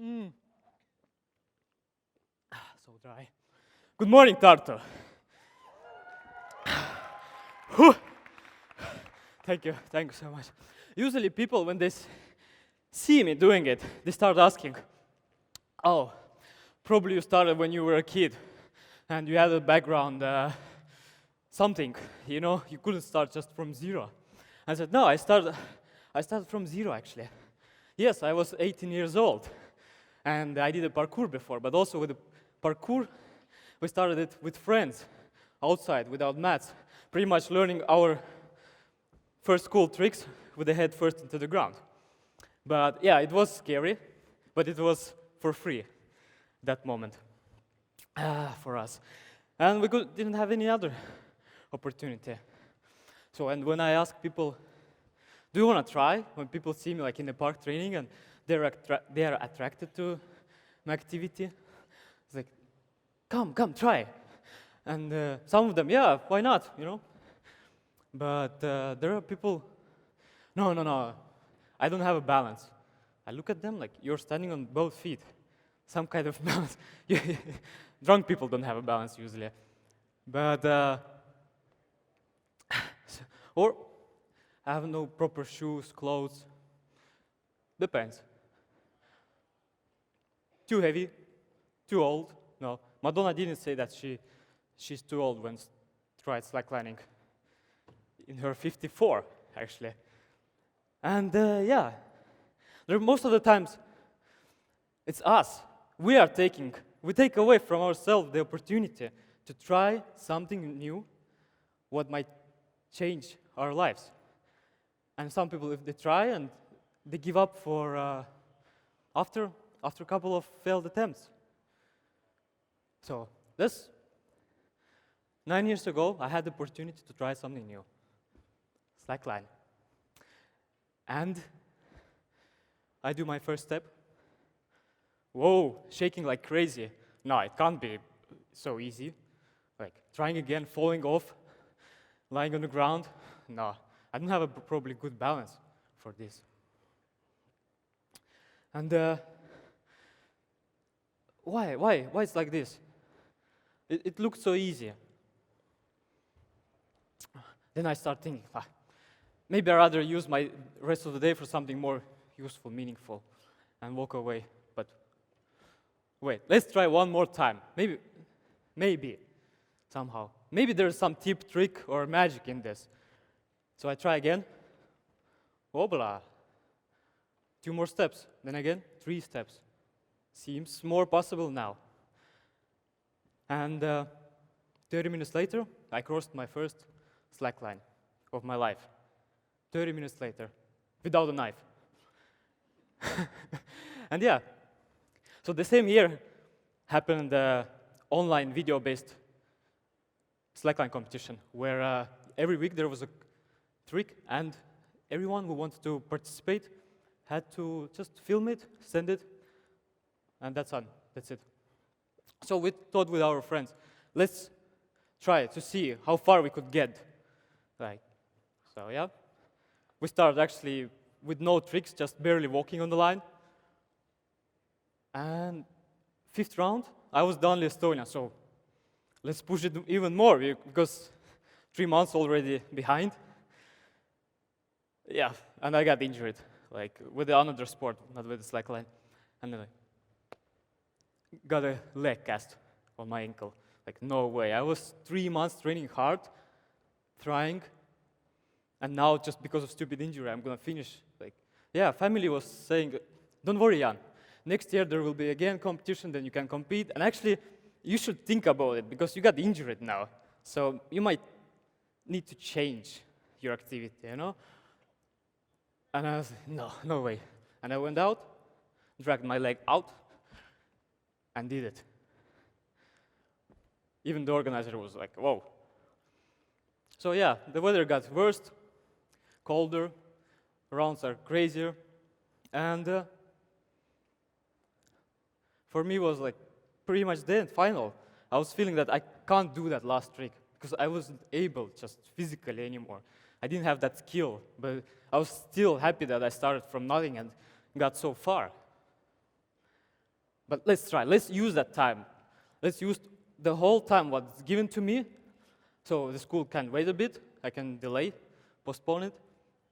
So dry. Good morning, Tartu. Thank you so much. Usually people, when they see me doing it, they start asking, oh, probably you started when you were a kid and you had a background, something, you couldn't start just from zero. I said, no, I started from zero actually. Yes, I was 18 years old and I did a parkour before, but also with the parkour, we started it with friends outside without mats, pretty much learning our first cool tricks with the head first into the ground. But yeah, it was scary, but it was for free that moment for us. And we didn't have any other opportunity. So, and when I ask people, do you want to try? When people see me like in the park training and they are attracted to my activity, it's like, come, try. And some of them, yeah, why not, But there are people, no, I don't have a balance. I look at them like, you're standing on both feet. Some kind of balance. Drunk people don't have a balance usually. But, or I have no proper shoes, clothes. Depends. Too heavy, too old. No, Madonna didn't say that she's too old when tried slacklining. In her 54, actually. And yeah, most of the times, it's us. We take away from ourselves the opportunity to try something new, what might change our lives. And some people, if they try and they give up for after a couple of failed attempts. So this 9 years ago, I had the opportunity to try something new, slackline. And I do my first step. Whoa, shaking like crazy. No, it can't be so easy. Like trying again, falling off, lying on the ground. No, I don't have a probably good balance for this. And why it's like this? It looks so easy. Then I start thinking, maybe I'd rather use my rest of the day for something more useful, meaningful, and walk away. But wait, let's try one more time. Maybe, somehow. Maybe there's some tip, trick, or magic in this. So I try again. Obla. 2 more steps. Then again, 3 steps. Seems more possible now. And 30 minutes later, I crossed my first slackline of my life. 30 minutes later, without a knife. And yeah, so the same year happened the online video-based slackline competition, where every week there was a trick, and everyone who wanted to participate had to just film it, send it, and that's it. So we thought with our friends, let's try to see how far we could get. So yeah, we started actually with no tricks, just barely walking on the line. And 5th round, I was the only Estonian, so let's push it even more, because 3 months already behind. Yeah, and I got injured, like with another sport, not with the slackline. And then I got a leg cast on my ankle. Like, no way. I was 3 months training hard, trying, and now just because of stupid injury, I'm gonna finish. Like, yeah, family was saying, don't worry, Jaan. Next year there will be again competition, then you can compete. And actually, you should think about it because you got injured now. So you might need to change your activity, And I was like, no way. And I went out, dragged my leg out, and did it. Even the organizer was like, whoa. So yeah, the weather got worse, colder, rounds are crazier, and for me it was like pretty much the end, final. I was feeling that I can't do that last trick because I wasn't able just physically anymore. I didn't have that skill, but I was still happy that I started from nothing and got so far. But let's try. Let's use that time. Let's use the whole time what's given to me. So the school can wait a bit. I can delay, postpone it,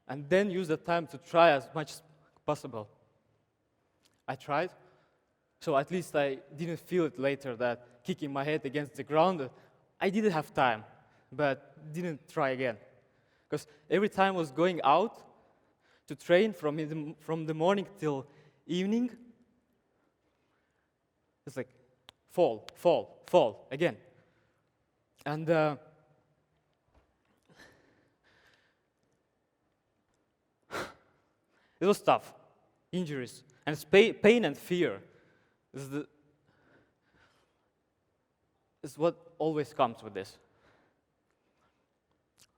and then use the time to try as much as possible. I tried. So at least I didn't feel it later that kicking my head against the ground, I didn't have time, but didn't try again. Because every time I was going out to train from the morning till evening, it's like fall, fall, fall again. And it was tough, injuries, and pain and fear is what always comes with this.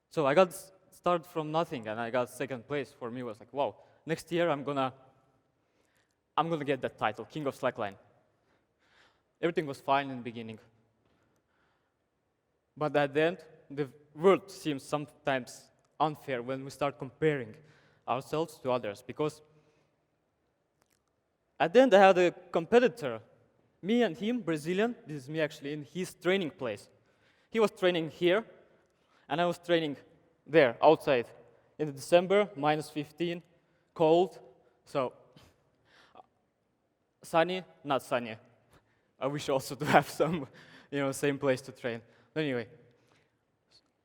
So I got started from nothing, and I got second place. For me, it was like, wow, next year I'm gonna get that title, King of Slackline. Everything was fine in the beginning. But at the end, the world seems sometimes unfair when we start comparing ourselves to others, because at the end I had a competitor, me and him, Brazilian, this is me actually, in his training place. He was training here, and I was training there, outside, in December, -15, cold, so sunny, not sunny. I wish also to have some, same place to train. But anyway,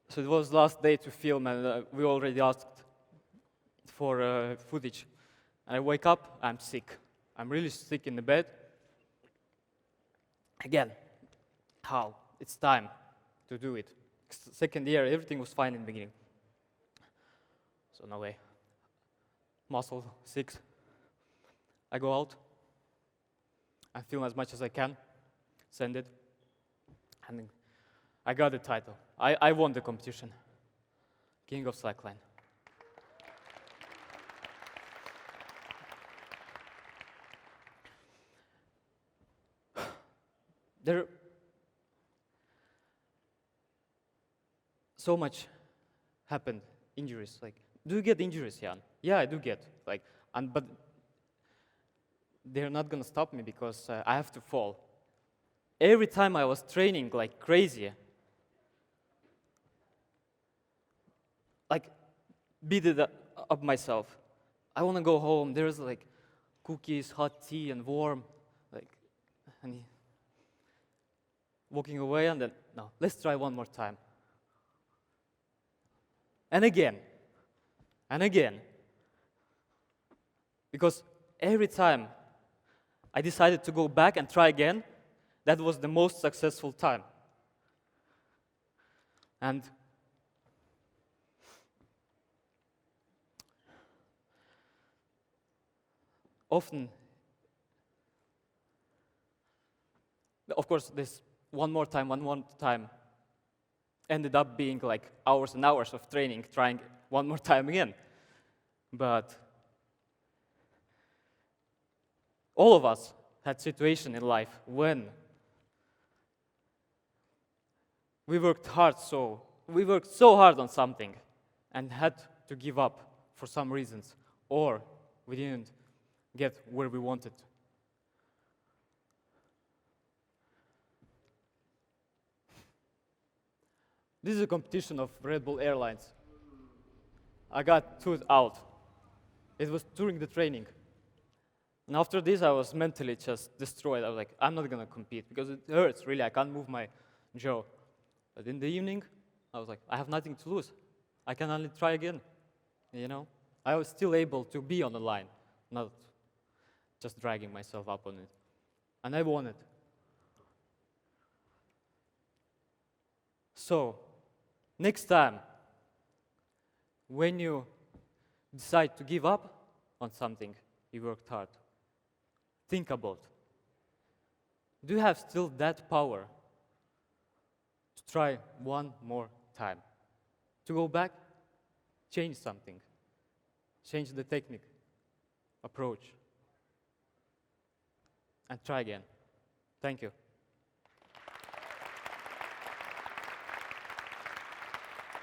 so it was last day to film, and we already asked for footage. And I wake up, I'm sick. I'm really sick in the bed. Again, how? It's time to do it. Second year, everything was fine in the beginning. So no way. Muscle 6. I go out. I film as much as I can. Send it. And I got the title. I won the competition. King of Slackline. There so much happened, injuries. Like, do you get injuries, Jaan? Yeah, I do get. But they're not gonna stop me because I have to fall. Every time I was training like crazy, beat it up myself. I want to go home. There's like cookies, hot tea, and warm, and walking away, and then no, let's try one more time. And again, and again. Because every time I decided to go back and try again, that was the most successful time. And often, of course, this one more time ended up being like hours and hours of training, trying one more time again. But all of us had situation in life when we worked so hard on something and had to give up for some reasons, or we didn't get where we wanted. This is a competition of Red Bull Airlines. I got tooth out. It was during the training. And after this, I was mentally just destroyed. I was like, I'm not gonna compete because it hurts, really. I can't move my jaw. But in the evening, I was like, I have nothing to lose. I can only try again, I was still able to be on the line, not just dragging myself up on it. And I won it. So, next time, when you decide to give up on something you worked hard, think about, do you have still that power to try one more time? To go back, change something, change the technique, approach, and try again. Thank you.